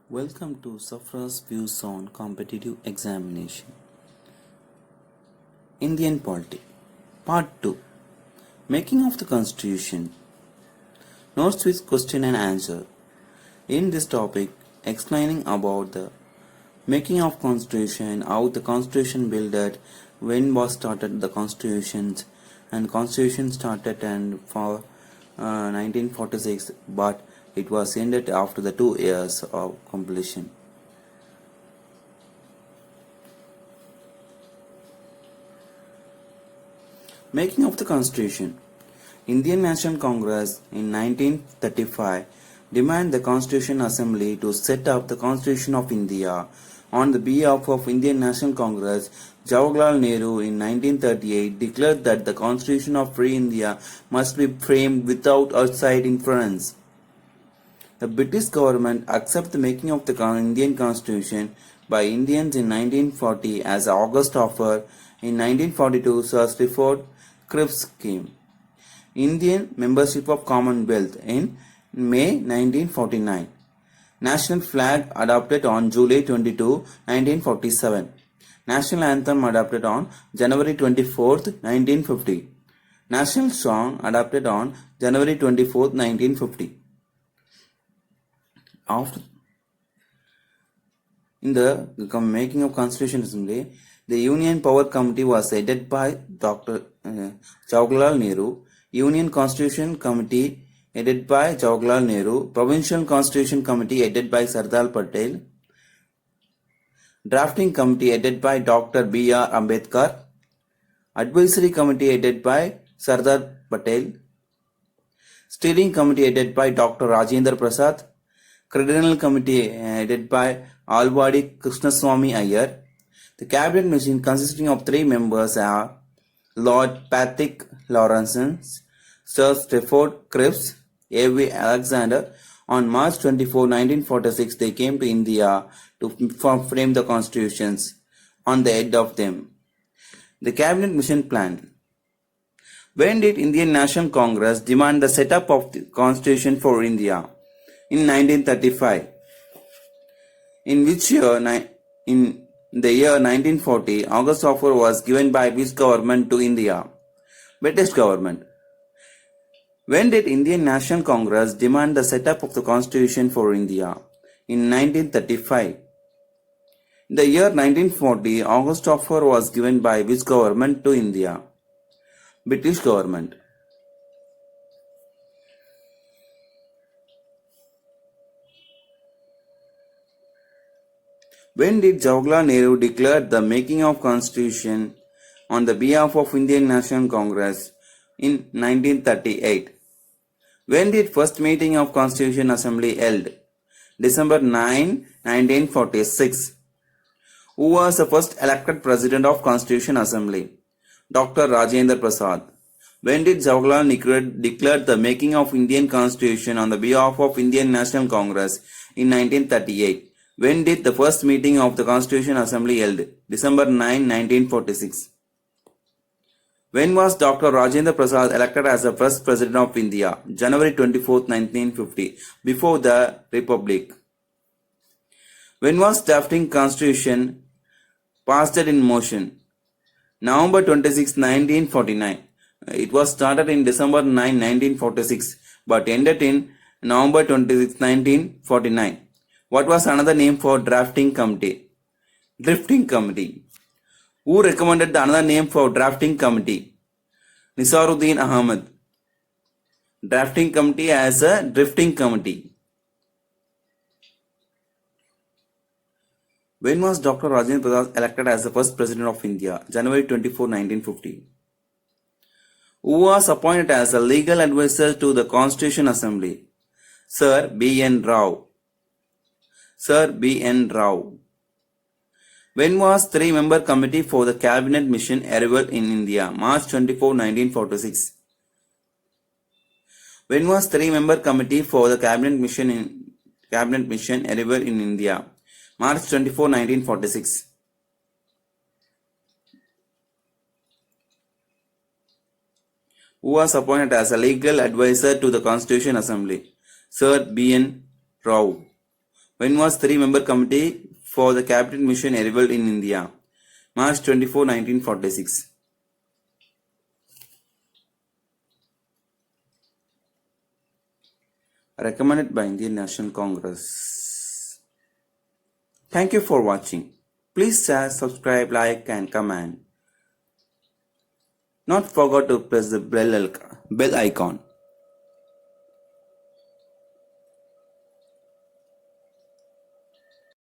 Welcome to Safra's Views on Competitive Examination. Indian Polity. Part 2. Making of the Constitution. Notes with question and answer. In this topic, explaining about the making of Constitution, how the Constitution builded, when was started the Constitutions, and Constitution started and for 1946, but it was ended after the 2 years of completion. Making of the Constitution. Indian National Congress in 1935 demanded the Constitution Assembly to set up the Constitution of India. On the behalf of Indian National Congress, Jawaharlal Nehru in 1938 declared that the Constitution of Free India must be framed without outside influence. The British government accepted the making of the Indian Constitution by Indians in 1940 as an August offer. In 1942, Sir Stafford Cripps scheme. Indian membership of Commonwealth in May 1949. National flag adopted on July 22, 1947. National anthem adopted on January 24, 1950. National song adopted on January 24, 1950. After in the making of Constitution Assembly, the Union Power Committee was headed by Dr. Jawaharlal Nehru. Union Constitution Committee headed by Jawaharlal Nehru. Provincial Constitution Committee headed by Sardar Patel. Drafting Committee headed by Dr. B.R. Ambedkar. Advisory Committee headed by Sardar Patel. Steering Committee headed by Dr. Rajendra Prasad. Credential Committee headed by Alvadi Krishnaswamy Iyer. The cabinet mission consisting of 3 members are Lord Patrick Lawrence, Sir Stafford Cripps, A.V. Alexander. On March 24, 1946, they came to India to frame the constitutions. On the head of them, the cabinet mission plan. When did Indian National Congress demand the setup of the constitution for India? In 1935. In which year? In the year 1940, August offer was given by which government to India? British government. When did Indian National Congress demand the setup of the constitution for India? In 1935. In the year 1940, August offer was given by which government to India? British government. When did Jawaharlal Nehru declare the making of Constitution on the behalf of Indian National Congress? In 1938. When did first meeting of Constitution Assembly held? December 9, 1946. Who was the first elected President of Constitution Assembly? Dr. Rajendra Prasad. When did Jawaharlal Nehru declare the making of Indian Constitution on the behalf of Indian National Congress? In 1938. When did the first meeting of the Constitution Assembly held? December 9, 1946. When was Dr. Rajendra Prasad elected as the first President of India? January 24, 1950, before the Republic. When was drafting Constitution passed in motion? November 26, 1949. It was started in December 9, 1946, but ended in November 26, 1949. What was another name for drafting committee? Drifting committee. Who recommended the another name for drafting committee? Nisaruddin Ahmed. Drafting committee as a drifting committee. When was Dr. Rajendra Prasad elected as the first President of India? January 24, 1950. Who was appointed as a legal advisor to the Constitution Assembly? Sir B.N. Rao. Sir B.N. Rao. When was 3-member committee for the cabinet mission arrival in India? March 24, 1946. When was 3-member committee for the cabinet mission arrival in India? March 24, 1946. Who was appointed as a legal advisor to the Constitution Assembly? Sir B.N. Rao. When was three-member committee for the cabinet mission arrived in India? March 24, 1946. Recommended by Indian National Congress. Thank you for watching. Please share, subscribe, like and comment. Not forget to press the bell icon.